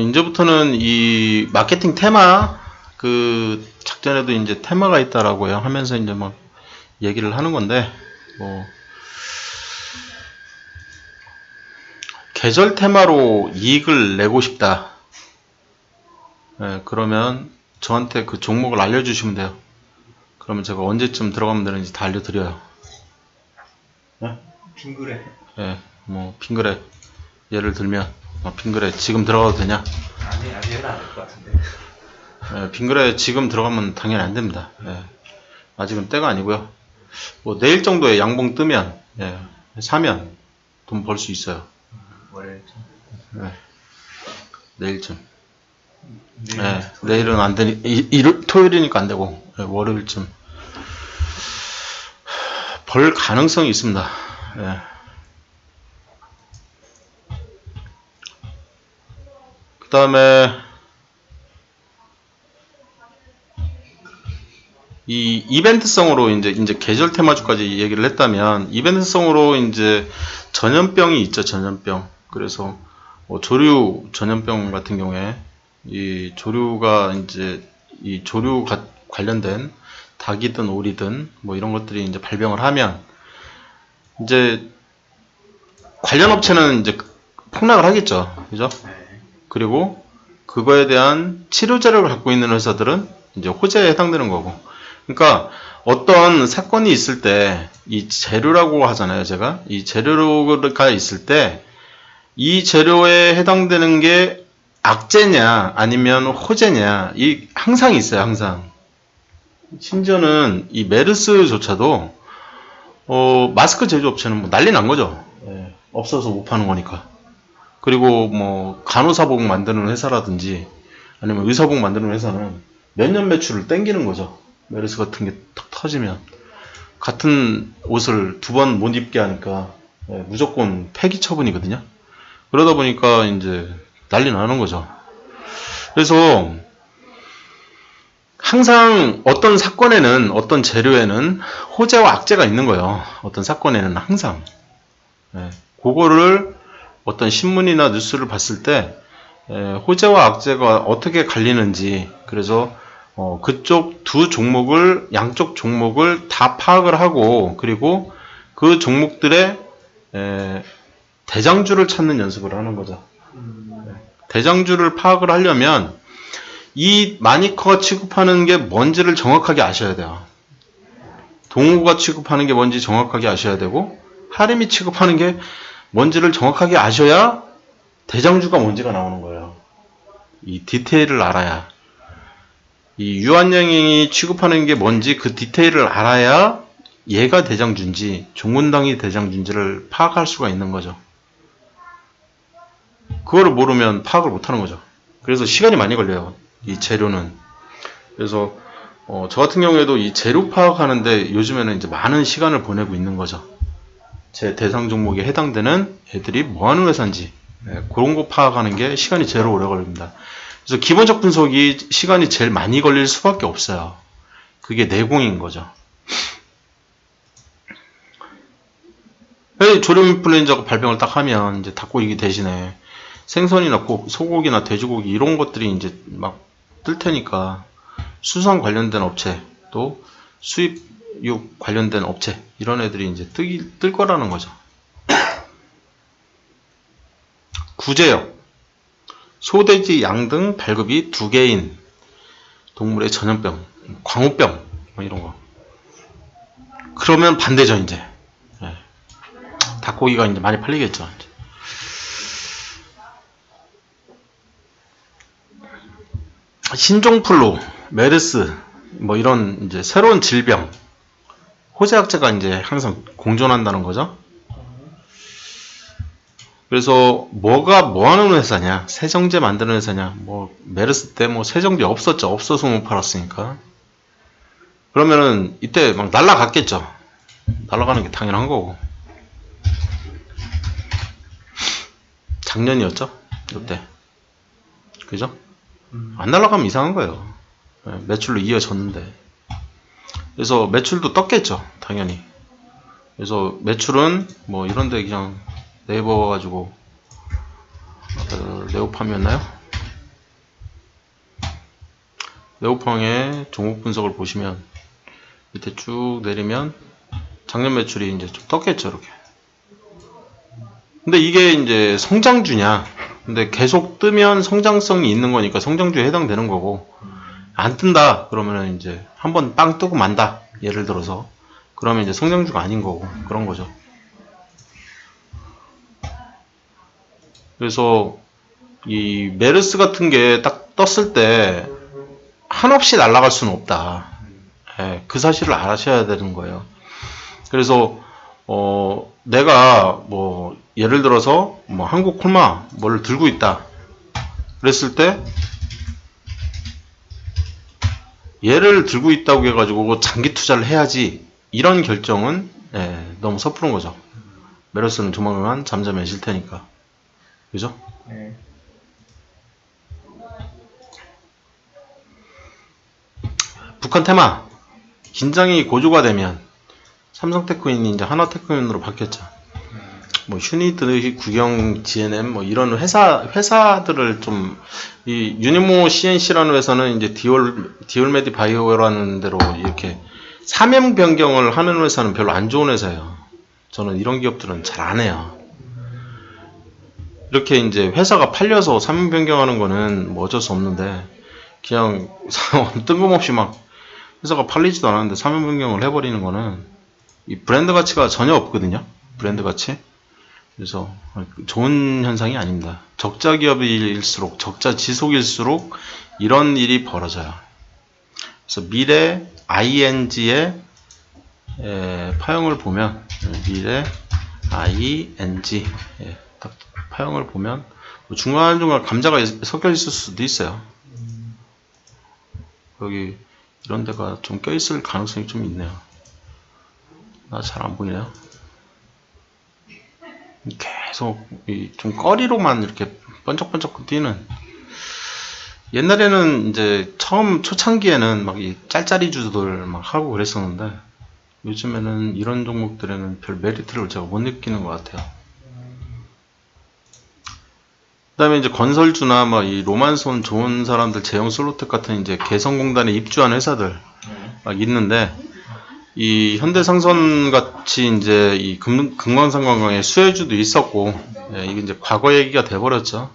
이제부터는 이 마케팅 테마, 그 작전에도 이제 테마가 있다라고요. 하면서 이제 막 얘기를 하는 건데, 뭐, 계절 테마로 이익을 내고 싶다. 네, 그러면 저한테 그 종목을 알려주시면 돼요. 그러면 제가 언제쯤 들어가면 되는지 다 알려드려요. 네? 빙그레. 네, 뭐, 빙그레. 예를 들면, 빙그레 지금 들어가도 되냐? 아니, 아직은 안 될 것 같은데. 네, 빙그레 지금 들어가면 당연히 안 됩니다. 네, 아직은 때가 아니고요. 뭐, 내일 정도에 양봉 뜨면, 사면 돈 벌 수 있어요. 월요일쯤. 네, 내일쯤. 내일은 안 되니, 토요일이니까 안 되고, 월요일쯤. 벌 가능성이 있습니다. 그 다음에, 이 이벤트성으로 이제 계절 테마주까지 얘기를 했다면, 이벤트성으로 이제 전염병이 있죠, 전염병. 그래서, 조류 전염병 같은 경우에, 이 조류가 이제, 이 조류 관련된 닭이든 오리든 뭐 이런 것들이 이제 발병을 하면, 이제, 관련 업체는 이제 폭락을 하겠죠. 그죠? 그리고 그거에 대한 치료 재료를 갖고 있는 회사들은 이제 호재에 해당되는 거고. 그러니까 어떤 사건이 있을 때 이 재료라고 하잖아요. 제가 이 재료가 있을 때 이 재료에 해당되는 게 악재냐 아니면 호재냐 이 항상 있어요. 항상. 심지어는 이 메르스조차도 마스크 제조업체는 뭐 난리 난 거죠. 없어서 못 파는 거니까. 그리고 뭐 간호사복 만드는 회사라든지 아니면 의사복 만드는 회사는 몇 년 매출을 땡기는 거죠. 메르스 같은 게 턱 터지면 같은 옷을 두 번 못 입게 하니까 무조건 폐기 처분이거든요. 그러다 보니까 이제 난리 나는 거죠. 그래서 항상 어떤 사건에는 어떤 재료에는 호재와 악재가 있는 거예요. 어떤 사건에는 항상. 그거를 어떤 신문이나 뉴스를 봤을 때 호재와 악재가 어떻게 갈리는지 그래서 그쪽 두 종목을 양쪽 종목을 다 파악을 하고 그리고 그 종목들의 대장주를 찾는 연습을 하는 거죠. 대장주를 파악을 하려면 이 마니커가 취급하는 게 뭔지를 정확하게 아셔야 돼요. 동호가 취급하는 게 뭔지 정확하게 아셔야 되고 하림이 취급하는 게 뭔지를 정확하게 아셔야 대장주가 뭔지가 나오는 거예요. 이 디테일을 알아야. 이 유한양이 취급하는 게 뭔지 그 디테일을 알아야 얘가 대장주인지 종군당이 대장주인지를 파악할 수가 있는 거죠. 그거를 모르면 파악을 못하는 거죠. 그래서 시간이 많이 걸려요. 이 재료는. 그래서 저 같은 경우에도 이 재료 파악하는데 요즘에는 이제 많은 시간을 보내고 있는 거죠. 제 대상 종목에 해당되는 애들이 뭐 하는 회사인지 그런 거 파악하는 게 시간이 제일 오래 걸립니다. 그래서 기본적 분석이 시간이 제일 많이 걸릴 수밖에 없어요. 그게 내공인 거죠. 조류 인플루엔자가 발병을 딱 하면 이제 닭고기 대신에 생선이나 소고기나 돼지고기 이런 것들이 이제 막 뜰 테니까 수산 관련된 업체 또 수입육 관련된 업체 이런 애들이 이제 뜰 거라는 거죠. 구제역 소돼지, 양 등 발급이 2개인 동물의 전염병, 광우병 뭐 이런 거. 그러면 반대죠 이제. 닭고기가 이제 많이 팔리겠죠. 이제. 신종플루, 메르스 뭐 이런 이제 새로운 질병, 호재악재가 이제 항상 공존한다는 거죠. 그래서 뭐가 뭐 하는 회사냐? 세정제 만드는 회사냐? 뭐 메르스 때 뭐 세정제 없었죠. 없어서 못 팔았으니까. 그러면은 이때 막 날라갔겠죠. 날아가는 게 당연한 거고. 작년이었죠? 이때. 그죠? 안 날아가면 이상한 거예요. 매출로 이어졌는데. 그래서 매출도 떴겠죠. 당연히. 그래서 매출은 뭐 이런데 그냥 네이버 가지고 네오팜이었나요? 네오팡의 종목 분석을 보시면 밑에 쭉 내리면 작년 매출이 이제 좀 떴겠죠, 이렇게. 근데 이게 이제 성장주냐? 근데 계속 뜨면 성장성이 있는 거니까 성장주에 해당되는 거고, 안 뜬다 그러면은 이제 한번 빵 뜨고 만다. 예를 들어서 그러면 이제 성장주가 아닌 거고 그런 거죠. 그래서 이 메르스 같은 게 딱 떴을 때 한없이 날아갈 수는 없다. 예, 그 사실을 아셔야 되는 거예요. 그래서 내가 뭐 예를 들어서 뭐 한국 콜마 뭘 들고 있다. 그랬을 때 얘를 들고 있다고 해가지고 장기 투자를 해야지 이런 결정은 너무 섣부른 거죠. 메르스는 조만간 잠잠해질 테니까. 그죠? 네. 북한 테마 긴장이 고조가 되면 삼성테크인이 이제 하나테크인으로 바뀌었죠. 뭐 휴니드, 구경, GNM 뭐 이런 회사들을 좀 이 유니모 CNC라는 회사는 이제 디올메디 바이오라는 데로 이렇게 사명 변경을 하는 회사는 별로 안 좋은 회사예요. 저는 이런 기업들은 잘 안 해요. 이렇게 이제 회사가 팔려서 사명 변경하는 거는 뭐 어쩔 수 없는데 그냥 뜬금없이 막 회사가 팔리지도 않았는데 사명 변경을 해버리는 거는 이 브랜드 가치가 전혀 없거든요. 브랜드 가치. 그래서 좋은 현상이 아닙니다. 적자 기업일수록 적자 지속일수록 이런 일이 벌어져요. 그래서 미래 ING의 파형을 보면 미래 ING 딱 파형을 보면 중간중간 감자가 섞여 있을 수도 있어요. 여기 이런 데가 좀 껴있을 가능성이 좀 있네요. 나 잘 안 보이네요. 계속 좀 꺼리로만 이렇게 번쩍번쩍 뛰는. 옛날에는 이제 처음 초창기에는 막 이 짤짤이주들 막 하고 그랬었는데 요즘에는 이런 종목들에는 별 메리트를 제가 못 느끼는 것 같아요. 그 다음에 이제 건설주나 막 이 로만손 좋은 사람들 제형 솔로텍 같은 이제 개성공단에 입주한 회사들 막 있는데 이 현대상선 같이 이제 이 금강산관광에 수혜주도 있었고, 이게 이제 과거 얘기가 돼버렸죠.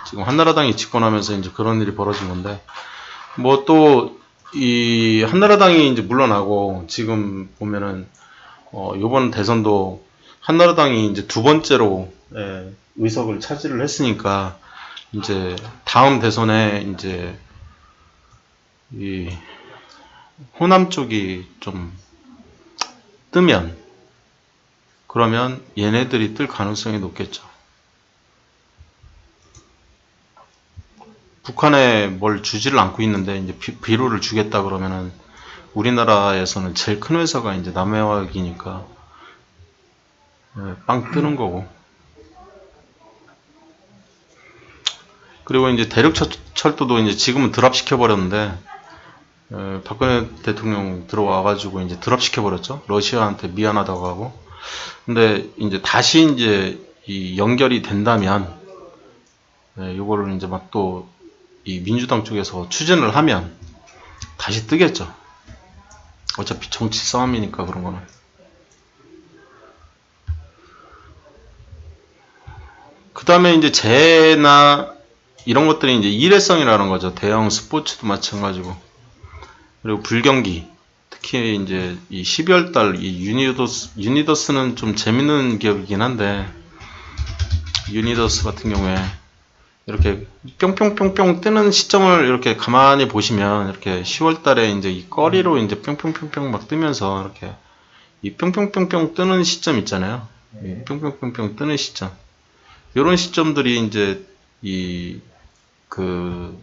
지금 한나라당이 집권하면서 이제 그런 일이 벌어진 건데, 뭐 또 이 한나라당이 이제 물러나고 지금 보면은 요번 대선도 한나라당이 이제 두 번째로 의석을 차지를 했으니까 이제 다음 대선에 이제 이 호남 쪽이 좀 뜨면 그러면 얘네들이 뜰 가능성이 높겠죠. 북한에 뭘 주지를 않고 있는데 이제 비료를 주겠다 그러면은 우리나라에서는 제일 큰 회사가 이제 남해화학이니까 빵 뜨는 거고. 그리고 이제 대륙철도도 이제 지금은 드랍시켜 버렸는데 박근혜 대통령 들어와가지고 이제 드랍시켜 버렸죠. 러시아한테 미안하다고 하고. 근데 이제 다시 이제 이 연결이 된다면, 요거를 이제 막 또 이 민주당 쪽에서 추진을 하면 다시 뜨겠죠. 어차피 정치 싸움이니까 그런 거는. 그 다음에 이제 재해나 이런 것들이 이제 일회성이라는 거죠. 대형 스포츠도 마찬가지고. 그리고 불경기, 특히 이제 이 12월 달 이 유니더스는 좀 재밌는 기업이긴 한데, 유니더스 같은 경우에 이렇게 뿅뿅뿅뿅 뜨는 시점을 이렇게 가만히 보시면 이렇게 10월 달에 이제 이 꺼리로 이제 뿅뿅뿅뿅 막 뜨면서 이렇게 이 뿅뿅뿅뿅 뜨는 시점 있잖아요. 이 뿅뿅뿅뿅 뜨는 시점. 이런 시점들이 이제 이 그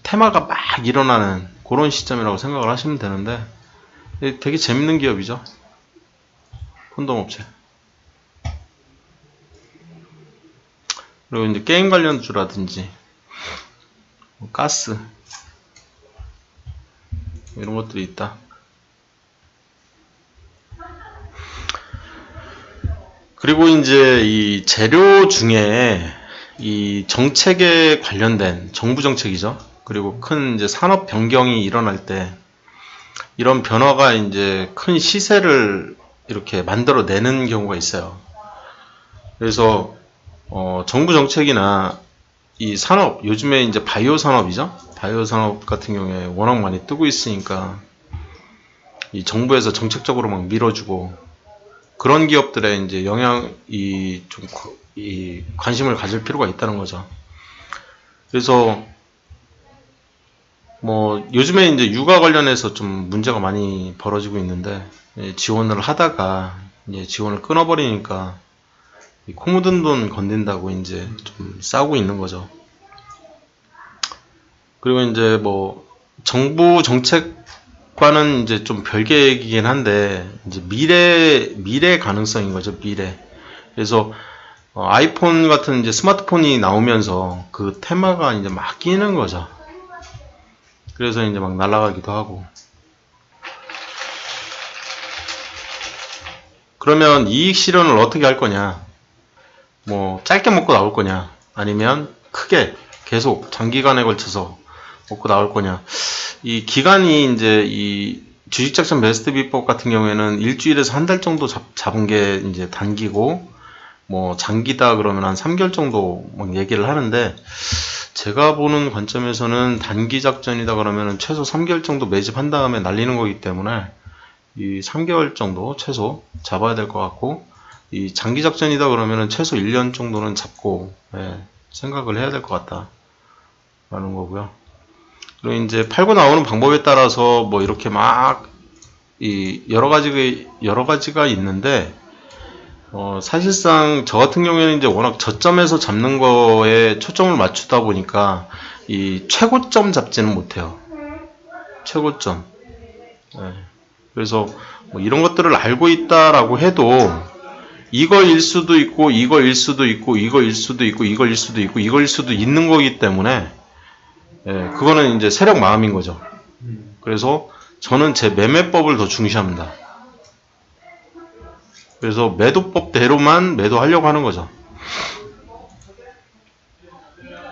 테마가 막 일어나는 그런 시점이라고 생각을 하시면 되는데 되게 재밌는 기업이죠. 콘돔업체. 그리고 이제 게임 관련주라든지 가스 이런 것들이 있다. 그리고 이제 이 재료 중에 이 정책에 관련된 정부 정책이죠. 그리고 큰 이제 산업 변경이 일어날 때 이런 변화가 이제 큰 시세를 이렇게 만들어내는 경우가 있어요. 그래서 정부 정책이나 이 산업, 요즘에 이제 바이오 산업이죠. 바이오 산업 같은 경우에 워낙 많이 뜨고 있으니까 이 정부에서 정책적으로 막 밀어주고 그런 기업들에 이제 이 관심을 가질 필요가 있다는 거죠. 그래서 뭐 요즘에 이제 육아 관련해서 좀 문제가 많이 벌어지고 있는데 지원을 하다가 이제 지원을 끊어버리니까 코 묻은 돈 건넨다고 이제 좀 싸우고 있는 거죠. 그리고 이제 뭐 정부 정책과는 이제 좀 별개 얘기긴 한데 이제 미래 가능성인 거죠. 미래. 그래서 아이폰 같은 이제 스마트폰이 나오면서 그 테마가 이제 막 끼는 거죠. 그래서 이제 막 날아가기도 하고. 그러면 이익 실현을 어떻게 할 거냐? 뭐 짧게 먹고 나올 거냐? 아니면 크게 계속 장기간에 걸쳐서 먹고 나올 거냐? 이 기간이 이제 이 주식작전 베스트 비법 같은 경우에는 일주일에서 한 달 정도 잡은 게 이제 단기고, 뭐 장기다 그러면 한 3개월 정도 막 얘기를 하는데, 제가 보는 관점에서는 단기 작전이다 그러면 최소 3개월 정도 매집한 다음에 날리는 거기 때문에 이 3개월 정도 최소 잡아야 될 것 같고, 이 장기 작전이다 그러면 최소 1년 정도는 잡고 생각을 해야 될 것 같다 라는 거고요. 그리고 이제 팔고 나오는 방법에 따라서 뭐 이렇게 막 이 여러 가지가 있는데, 사실상 저 같은 경우에는 이제 워낙 저점에서 잡는 거에 초점을 맞추다 보니까 이 최고점 잡지는 못해요. 최고점. 그래서 뭐 이런 것들을 알고 있다라고 해도 이거일 수도 있고 이거일 수도 있고 이거일 수도 있고 이거일 수도 있고 이거일 수도 있는 거기 때문에 그거는 이제 세력 마음인 거죠. 그래서 저는 제 매매법을 더 중시합니다. 그래서 매도법대로만 매도하려고 하는 거죠.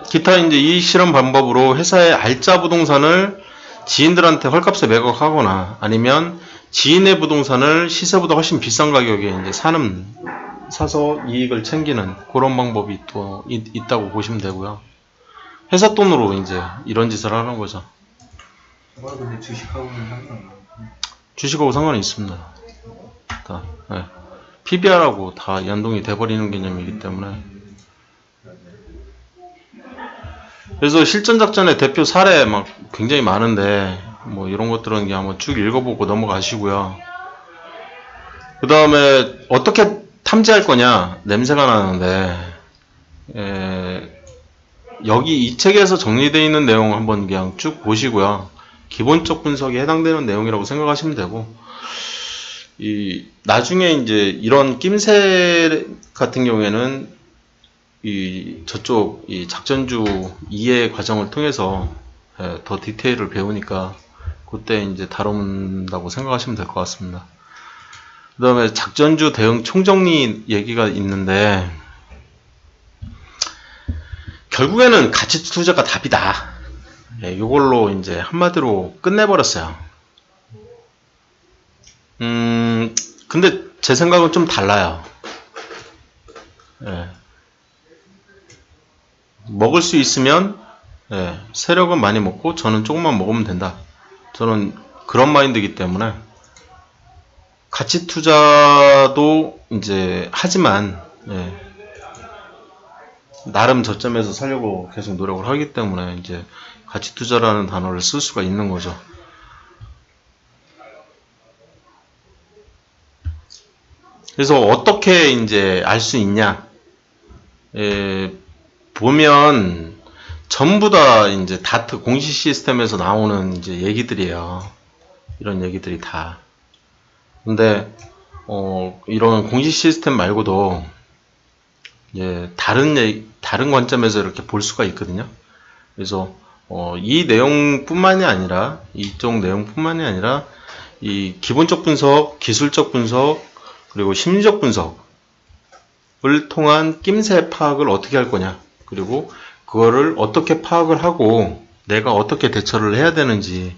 기타 이제 이익 실현 방법으로 회사의 알짜 부동산을 지인들한테 헐값에 매각하거나 아니면 지인의 부동산을 시세보다 훨씬 비싼 가격에 이제 사서 이익을 챙기는 그런 방법이 또 있다고 보시면 되고요. 회사 돈으로 이제 이런 짓을 하는 거죠. 근데 주식하고는 상관없나요? 주식하고 상관이 있습니다. 다, PBR하고 다 연동이 돼버리는 개념이기 때문에. 그래서 실전작전의 대표 사례 막 굉장히 많은데, 뭐 이런 것들은 그냥 한번 쭉 읽어보고 넘어가시고요. 그 다음에 어떻게 탐지할 거냐? 냄새가 나는데, 여기 이 책에서 정리되어 있는 내용 한번 그냥 쭉 보시고요. 기본적 분석에 해당되는 내용이라고 생각하시면 되고, 나중에 이제 이런 낌새 같은 경우에는 저쪽 작전주 이해 과정을 통해서 더 디테일을 배우니까 그때 이제 다룬다고 생각하시면 될 것 같습니다. 그 다음에 작전주 대응 총정리 얘기가 있는데, 결국에는 가치 투자가 답이다. 이걸로 이제 한마디로 끝내버렸어요. 근데 제 생각은 좀 달라요. 먹을 수 있으면 세력은 많이 먹고 저는 조금만 먹으면 된다. 저는 그런 마인드이기 때문에 가치 투자도 이제 하지만 나름 저점에서 살려고 계속 노력을 하기 때문에 이제 가치 투자라는 단어를 쓸 수가 있는 거죠. 그래서 어떻게 이제 알 수 있냐? 보면 전부 다 이제 다트 공시 시스템에서 나오는 이제 얘기들이에요. 이런 얘기들이 다. 근데 이런 공시 시스템 말고도 다른 관점에서 이렇게 볼 수가 있거든요. 그래서 이 내용뿐만이 아니라 이쪽 내용뿐만이 아니라 이 기본적 분석, 기술적 분석, 그리고 심리적 분석을 통한 낌새 파악을 어떻게 할 거냐, 그리고 그거를 어떻게 파악을 하고 내가 어떻게 대처를 해야 되는지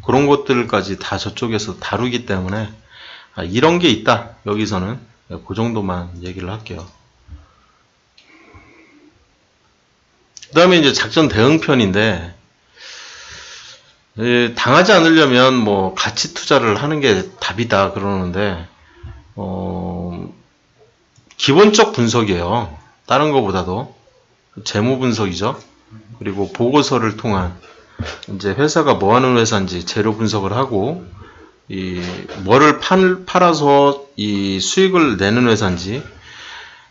그런 것들까지 다 저쪽에서 다루기 때문에 이런 게 있다. 여기서는 그 정도만 얘기를 할게요. 그 다음에 이제 작전 대응편인데, 당하지 않으려면 뭐 가치 투자를 하는 게 답이다 그러는데, 기본적 분석이에요. 다른 것보다도 재무 분석이죠. 그리고 보고서를 통한 이제 회사가 뭐 하는 회사인지 재료 분석을 하고, 뭐를 팔아서 이 수익을 내는 회사인지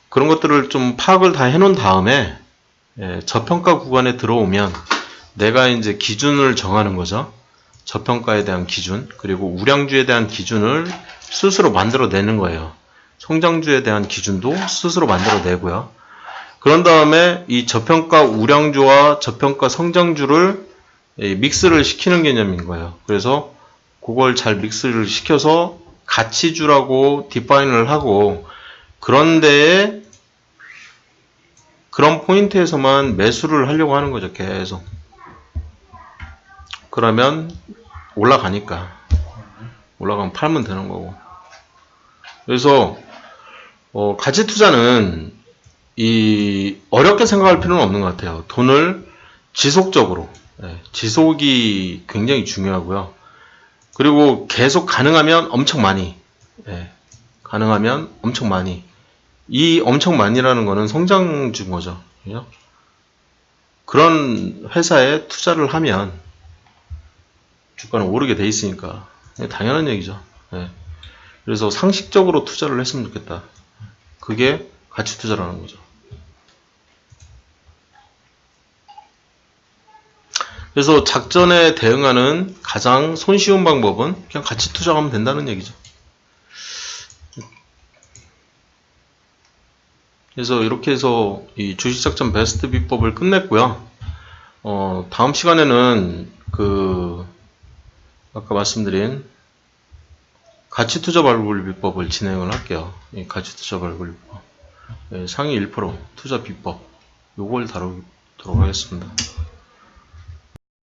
그런 것들을 좀 파악을 다 해놓은 다음에 저평가 구간에 들어오면 내가 이제 기준을 정하는 거죠. 저평가에 대한 기준, 그리고 우량주에 대한 기준을 스스로 만들어내는 거예요. 성장주에 대한 기준도 스스로 만들어내고요. 그런 다음에 이 저평가 우량주와 저평가 성장주를 믹스를 시키는 개념인 거예요. 그래서 그걸 잘 믹스를 시켜서 가치주라고 디파인을 하고, 그런데 그런 포인트에서만 매수를 하려고 하는 거죠. 계속. 그러면 올라가니까. 올라가면 팔면 되는 거고. 그래서 가치 투자는 어렵게 생각할 필요는 없는 것 같아요. 돈을 지속적으로, 지속이 굉장히 중요하고요. 그리고 계속 가능하면 엄청 많이, 가능하면 엄청 많이. 이 엄청 많이라는 거는 성장주인 거죠. 그죠? 그런 회사에 투자를 하면 주가는 오르게 돼 있으니까 당연한 얘기죠. 그래서 상식적으로 투자를 했으면 좋겠다. 그게 가치 투자라는 거죠. 그래서 작전에 대응하는 가장 손쉬운 방법은 그냥 가치 투자하면 된다는 얘기죠. 그래서 이렇게 해서 이 주식작전 베스트 비법을 끝냈고요. 다음 시간에는 아까 말씀드린 가치 투자 발굴 비법을 진행을 할게요. 이 가치 투자 발굴 비법. 상위 1% 투자 비법. 요걸 다루도록 하겠습니다.